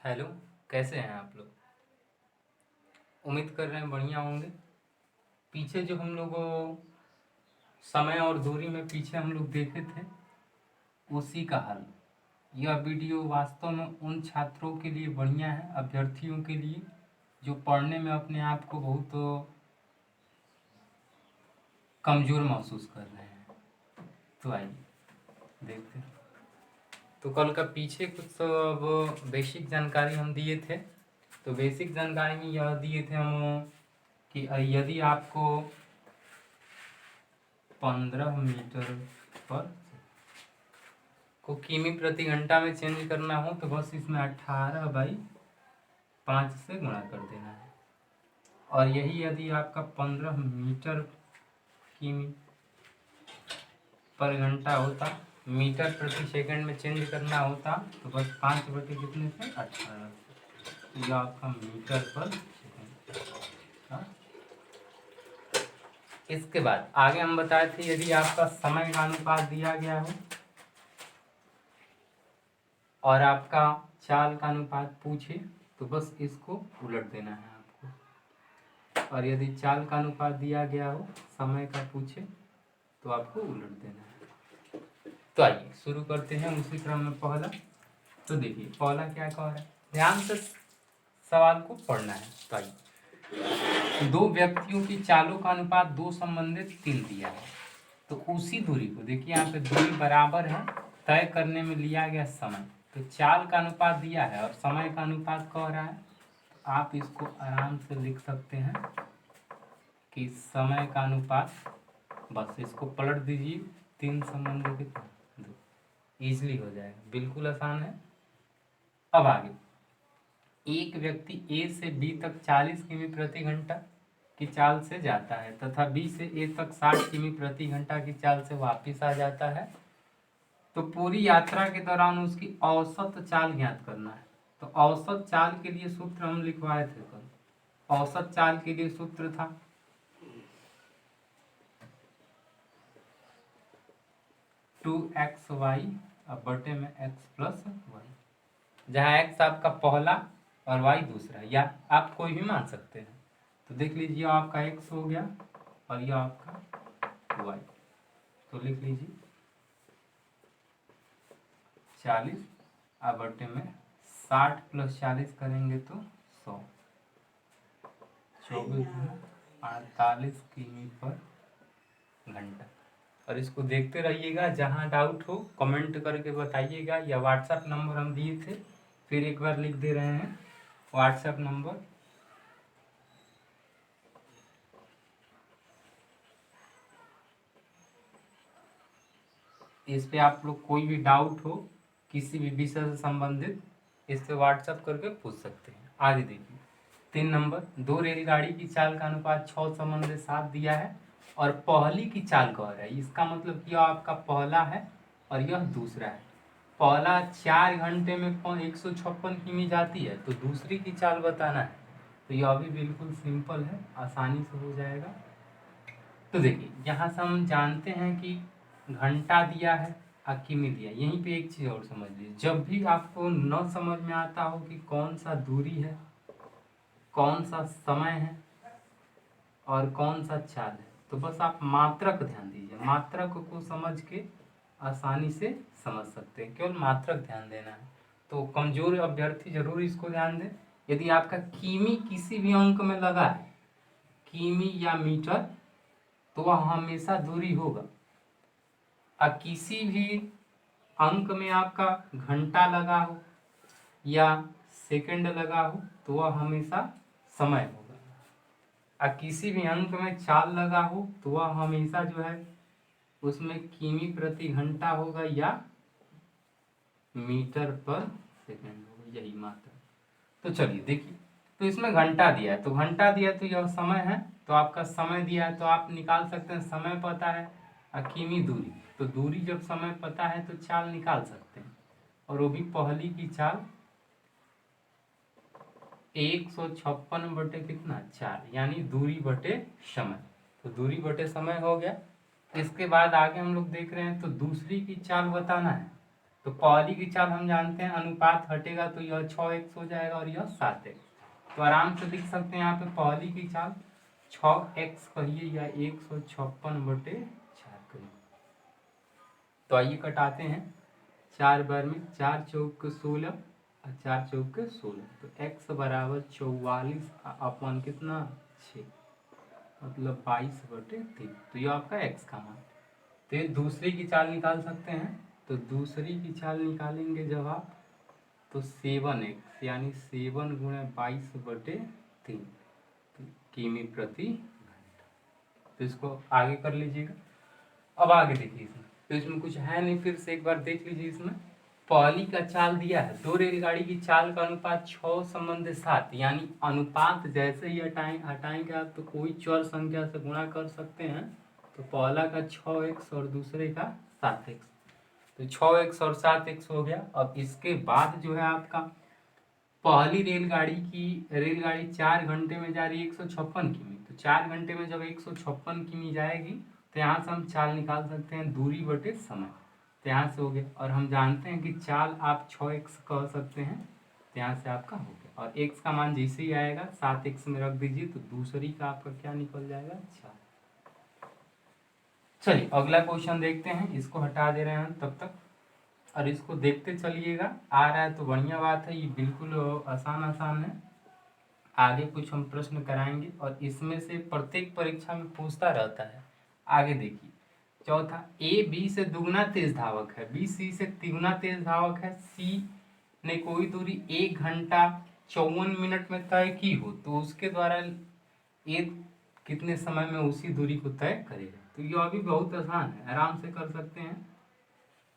Hello. कैसे हैं आप लोग? उम्मीद कर रहे हैं बढ़िया होंगे। पीछे जो हम लोग समय और दूरी में पीछे हम लोग देखे थे, उसी का हल। यह वीडियो वास्तव में उन छात्रों के लिए बढ़िया है, अभ्यर्थियों के लिए जो पढ़ने में अपने आप को बहुत कमज़ोर महसूस कर रहे हैं। तो आइए देखते हैं। तो कल का पीछे कुछ तो अब बेसिक जानकारी हम दिए थे। तो बेसिक जानकारी में यह दिए थे हम कि यदि आपको 15 मीटर पर को किमी प्रति घंटा में चेंज करना हो तो बस इसमें 18/5 से गुणा कर देना है। और यही यदि आपका 15 मीटर किमी पर घंटा होता, मीटर प्रति सेकंड में चेंज करना होता तो बस 5 बटे कितने से 18, यह आपका मीटर पर सेकंड। हाँ? इसके बाद आगे हम बताए थे यदि आपका समय का अनुपात दिया गया हो और आपका चाल का अनुपात पूछे तो बस इसको उलट देना है आपको। और यदि चाल का अनुपात दिया गया हो, समय का पूछे तो आपको उलट देना है। तो आइए शुरू करते हैं उसी क्रम में पहला। तो देखिए पहला क्या कह रहा है, ध्यान से सवाल को पढ़ना है। तो आइए, दो व्यक्तियों की चालों का अनुपात 2 संबंधित 3 दिया है। तो उसी दूरी को देखिए, यहाँ पे दूरी बराबर है, तय करने में लिया गया समय। तो चाल का अनुपात दिया है और समय का अनुपात कह रहा है, तो आप इसको आराम से लिख सकते हैं कि समय का अनुपात, बस इसको पलट दीजिए, 3 संबंधों के 2, ईजिली हो जाएगा, बिल्कुल आसान है। अब आगे, एक व्यक्ति ए से बी तक 40 किमी प्रति घंटा की चाल से जाता है तथा बी से ए तक 60 किमी प्रति घंटा की चाल से वापस आ जाता है। तो पूरी यात्रा के दौरान उसकी औसत चाल ज्ञात करना है। तो औसत चाल के लिए सूत्र हम लिखवाए थे कल। औसत चाल के लिए सूत्र था 2xy अब बटे में x प्लस वाई, जहाँ x आपका पहला और y दूसरा, या आप कोई भी मान सकते हैं। तो देख लीजिए आपका x हो गया और यह आपका y। तो लिख लीजिए 40 अब बटे में 60 प्लस 40 करेंगे तो 100, 24 किमी पर घंटा। और इसको देखते रहिएगा, जहाँ डाउट हो कमेंट करके बताइएगा, या व्हाट्सएप नंबर हम दिए थे फिर एक बार लिख दे रहे हैं व्हाट्सएप नंबर। इस पे आप लोग कोई भी डाउट हो किसी भी विषय से संबंधित, इससे व्हाट्सएप करके पूछ सकते हैं। आगे देखिए 3 नंबर, 2 रेलगाड़ी की चाल का अनुपात 6 संबंधित 7 दिया है और पहली की चाल कह रहा है। इसका मतलब यह आपका पहला है और यह दूसरा है। पहला 4 घंटे में 156 किमी जाती है, तो दूसरी की चाल बताना है। तो यह भी बिल्कुल सिंपल है, आसानी से हो जाएगा। तो देखिए यहाँ से हम जानते हैं कि घंटा दिया है और किमी दिया। यहीं पे एक चीज़ और समझ लीजिए, जब भी आपको न समझ में आता हो कि कौन सा दूरी है, कौन सा समय है और कौन सा चाल है, तो बस आप मात्रक ध्यान दीजिए। मात्रक को समझ के आसानी से समझ सकते हैं, केवल मात्रक ध्यान देना है। तो कमजोर अभ्यर्थी जरूर इसको ध्यान दें। यदि आपका किमी किसी भी अंक में लगा है, किमी या मीटर, तो वह हमेशा दूरी होगा। और किसी भी अंक में आपका घंटा लगा हो या सेकंड लगा हो तो वह हमेशा समय होगा। और किसी भी अंक में चाल लगा हो तो वह हमेशा जो है उसमें किमी प्रति घंटा होगा या मीटर पर सेकंड होगा, यही मात्रा। तो चलिए देखिए, तो इसमें घंटा दिया है, तो घंटा दिया तो यह समय है, तो आपका समय दिया है तो आप निकाल सकते हैं, समय पता है और किमी दूरी। तो दूरी जब समय पता है तो चाल निकाल सकते हैं, और वो भी पहली की चाल 156 बटे कितना 4, यानी दूरी बटे समय। तो दूरी बटे समय हो गया। इसके बाद आगे हम लोग देख रहे हैं, तो दूसरी की चाल बताना है। तो पहली की चाल हम जानते हैं, अनुपात हटेगा तो यह 6x हो जाएगा और यह 7x। तो आराम से लिख सकते हैं यहाँ पे पहली की चाल 6x कहिए या 156/4 कहिए। तो आइए कटाते हैं 4 बार में, 4 चौक 16 और 4 चौक 16, तो x बराबर 44 अपन कितना 6, मतलब 22/3। तो ये आपका x का मान। तो ये दूसरी की चाल निकाल सकते हैं। तो दूसरी की चाल निकालेंगे जब आप, तो 7x यानी 7 गुणे 22/3 किमी प्रति घंटा। तो इसको आगे कर लीजिएगा। अब आगे देखिए इसमें, तो इसमें कुछ है नहीं, फिर से एक बार देख लीजिए। इसमें पहली का चाल दिया है, दो रेलगाड़ी की चाल का अनुपात 6:7, यानी अनुपात जैसे ही हटाएंगे आप तो कोई चर संख्या से गुणा कर सकते हैं। तो पहला का 6x और दूसरे का 7x, तो 6x और 7x हो गया। अब इसके बाद जो है आपका पहली रेलगाड़ी 4 घंटे में जा रही है 156 किमी। तो 4 घंटे में जब 156 किमी जाएगी तो यहाँ से हम चाल निकाल सकते हैं दूरी बटे समय। तो यहाँ से हो गया, और हम जानते हैं कि चाल आप 6x कह सकते हैं, तो यहाँ से आपका हो गया। और x का मान जैसे ही आएगा 7x में रख दीजिए, तो दूसरी का आपका क्या निकल जाएगा 4। चलिए अगला क्वेश्चन देखते हैं, इसको हटा दे रहे हैं तब तक, और इसको देखते चलिएगा। आ रहा है तो बढ़िया बात है, ये बिल्कुल आसान है। आगे कुछ हम प्रश्न कराएंगे और इसमें से प्रत्येक परीक्षा में पूछता रहता है। आगे देखिए, चौथा, ए बी से दुगना तेज धावक है, बी सी से तिगुना तेज धावक है, सी ने कोई दूरी 1 घंटा 54 मिनट में तय की हो, तो उसके द्वारा ए कितने समय में उसी दूरी को तय करेगा। तो ये अभी बहुत आसान है, आराम से कर सकते हैं।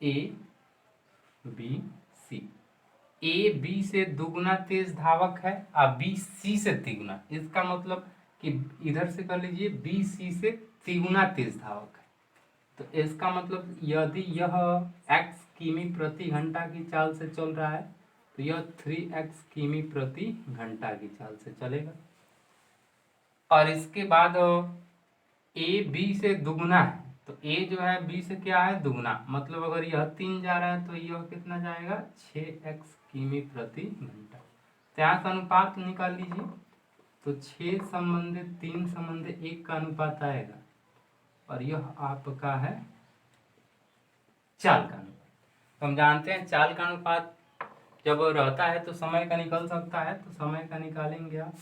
A B C, A B से दुगुना तेज धावक है और बी सी से तिगुना, इसका मतलब कि इधर से कर लीजिए बी सी से तिगुना तेज धावक है। तो इसका मतलब यदि यह x किमी प्रति घंटा की चाल से चल रहा है तो यह 3x किमी प्रति घंटा की चाल से चलेगा। और इसके बाद ए बी से दुगुना है, तो ए जो है बी से क्या है दुगुना, मतलब अगर यह 3 जा रहा है तो यह कितना जाएगा 6x किमी प्रति घंटा। तो यहाँ का अनुपात निकाल लीजिए, तो 6 संबंधित 3 संबंधित 1 का अनुपात आएगा, और यह आपका है चाल का अनुपात। तो हम जानते हैं चाल का अनुपात जब रहता है तो समय का निकल सकता है, तो समय का निकालेंगे आप,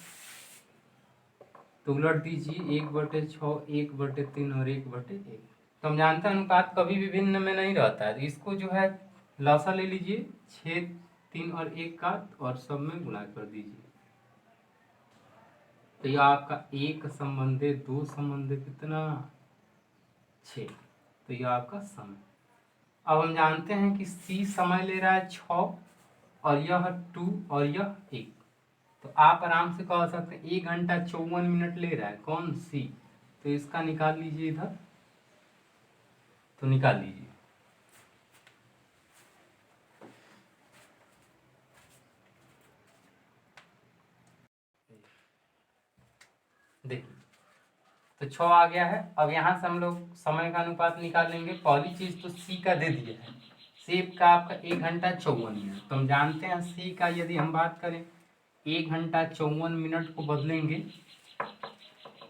तो उलट दीजिए 1/6, 1/3 और 1/1। तो हम जानते हैं अनुपात कभी भी भिन्न में नहीं रहता है, इसको जो है लसा ले लीजिए 6, 3 और 1 का, और सब में गुणा कर दीजिए। तो यह आपका 1 संबंधित 2 संबंधित कितना 6, तो यह आपका समय। अब हम जानते हैं कि C समय ले रहा है 6 और यह 2 और यह 1, तो आप आराम से कह सकते हैं 1 घंटा 54 मिनट ले रहा है कौन C, तो इसका निकाल लीजिए इधर, तो निकाल लीजिए। देखिए तो 6 आ गया है। अब यहाँ से हम लोग समय का अनुपात निकालेंगे। पहली चीज तो C का दे दिया है, सेब का आपका 1 घंटा 54 मिनट, तो हम जानते हैं C का यदि हम बात करें 1 घंटा 54 मिनट को बदलेंगे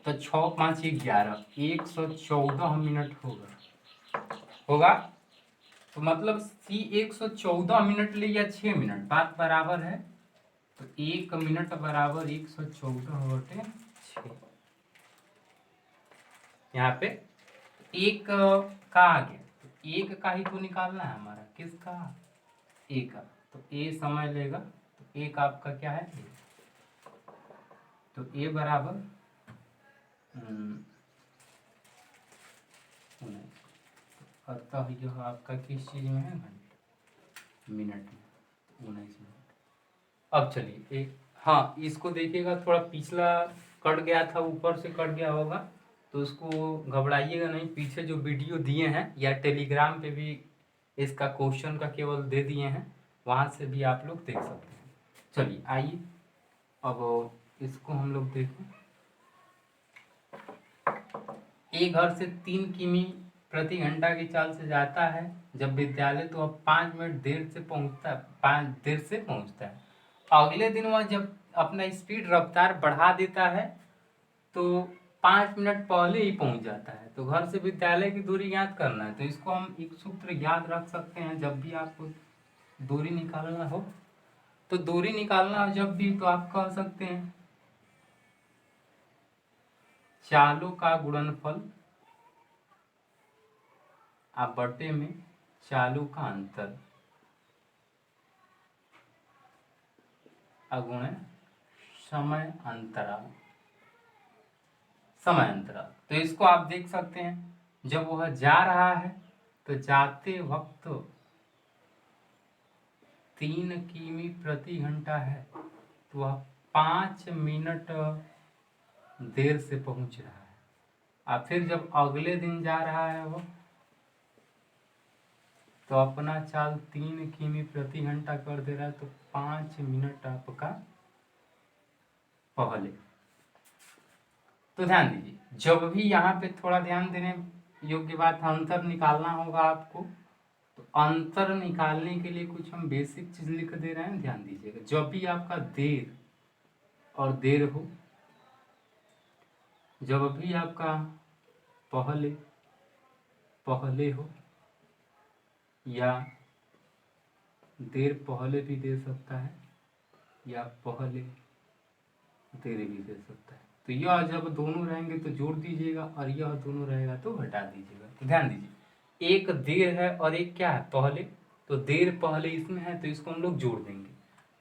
तो 6 5 11 114 मिनट होगा। तो मतलब C 114 मिनट ले या 6 मिनट, बात बराबर है, तो 1 मिनट बराबर 114/6। यहाँ पे एक का आ गया, तो एक का ही तो निकालना है हमारा, किसका ए का, तो ए समय लेगा, तो एक आपका क्या है ए, तो ए बराबर 19, अतः यह आपका किस चीज में है घंटे मिनट में 19 मिनट। अब चलिए एक, हाँ इसको देखिएगा, थोड़ा पिछला कट गया था, ऊपर से कट गया होगा, तो उसको घबराइएगा नहीं, पीछे जो वीडियो दिए हैं या टेलीग्राम पे भी इसका क्वेश्चन का केवल दे दिए हैं, वहाँ से भी आप लोग देख सकते हैं। चलिए आइए अब इसको हम लोग देखें। एक घर से 3 किमी प्रति घंटा की चाल से जाता है जब विद्यालय, तो अब 5 मिनट देर से पहुंचता है, 5 देर से पहुंचता है। अगले दिन वह जब अपना स्पीड रफ्तार बढ़ा देता है तो 5 मिनट पहले ही पहुंच जाता है। तो घर से विद्यालय की दूरी ज्ञात करना है, तो इसको हम एक सूत्र याद रख सकते हैं। जब भी आपको दूरी निकालना हो, तो दूरी निकालना हो जब भी, तो आप कह सकते हैं चालों का गुणनफल आप बटे में चालों का अंतर अगुणे समय अंतराल। समय अंतराल, तो इसको आप देख सकते हैं, जब वह जा रहा है तो जाते वक्त 3 किमी प्रति घंटा है, तो वह 5 मिनट देर से पहुंच रहा है। और फिर जब अगले दिन जा रहा है वो, तो अपना चाल 3 किमी प्रति घंटा कर दे रहा है, तो 5 मिनट आपका पहले। तो ध्यान दीजिए, जब भी यहाँ पे थोड़ा ध्यान देने योग्य बात, अंतर निकालना होगा आपको, तो अंतर निकालने के लिए कुछ हम बेसिक चीज लिख दे रहे हैं, ध्यान दीजिएगा। जब भी आपका देर और देर हो, जब भी आपका पहले पहले हो, या देर पहले भी दे सकता है या पहले देर भी दे सकता है। तो यह जब दोनों रहेंगे तो जोड़ दीजिएगा, और यह दोनों रहेगा तो घटा दीजिएगा। तो ध्यान दीजिए, एक देर है और एक क्या है, पहले। तो देर पहले इसमें है, तो इसको हम लोग जोड़ देंगे।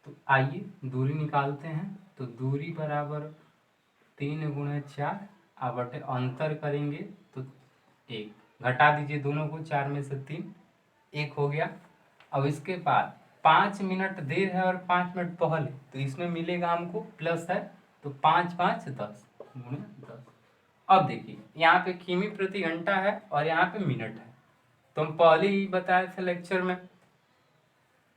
तो आइए दूरी निकालते हैं। तो दूरी बराबर 3 गुणे 4, अब बटे अंतर करेंगे तो 1, घटा दीजिए दोनों को, 4 में से 3, 1 हो गया। अब इसके बाद 5 मिनट देर है और 5 मिनट पहले, तो इसमें मिलेगा हमको प्लस है, तो 5 5 10 गुणे 10। अब देखिए, यहाँ पे किमी प्रति घंटा है और यहाँ पे मिनट है। तो हम पहले ही बताए थे लेक्चर में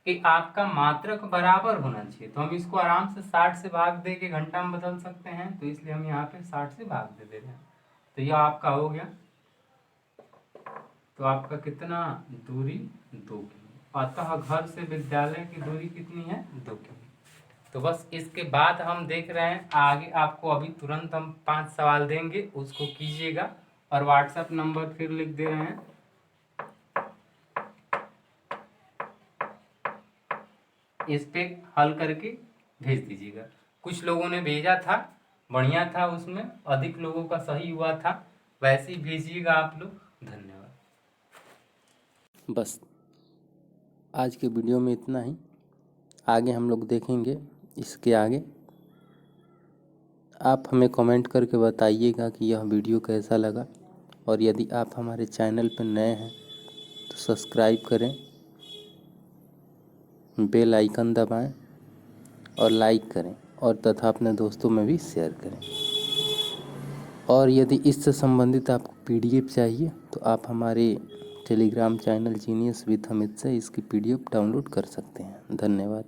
कि आपका मात्रक बराबर होना चाहिए। तो हम इसको आराम से 60 से भाग दे के घंटा में बदल सकते हैं, तो इसलिए हम यहाँ पे 60 से भाग दे रहे हैं। तो यह आपका हो गया। तो आपका कितना दूरी, 2 किमी। अतः घर से विद्यालय की दूरी कितनी है, 2 किमी। तो बस इसके बाद हम देख रहे हैं आगे, आपको अभी तुरंत हम 5 सवाल देंगे, उसको कीजिएगा। और व्हाट्सएप नंबर फिर लिख दे रहे हैं, इस पे हल करके भेज दीजिएगा। कुछ लोगों ने भेजा था, बढ़िया था, उसमें अधिक लोगों का सही हुआ था, वैसे ही भेजिएगा आप लोग। धन्यवाद। बस आज के वीडियो में इतना ही। आगे हम लोग देखेंगे इसके आगे। आप हमें कमेंट करके बताइएगा कि यह वीडियो कैसा लगा, और यदि आप हमारे चैनल पर नए हैं तो सब्सक्राइब करें, बेल आइकन दबाएं और लाइक करें, और तथा अपने दोस्तों में भी शेयर करें। और यदि इससे संबंधित आपको PDF चाहिए तो आप हमारे Telegram channel genius with Amit से इसकी PDF डाउनलोड कर सकते हैं। धन्यवाद।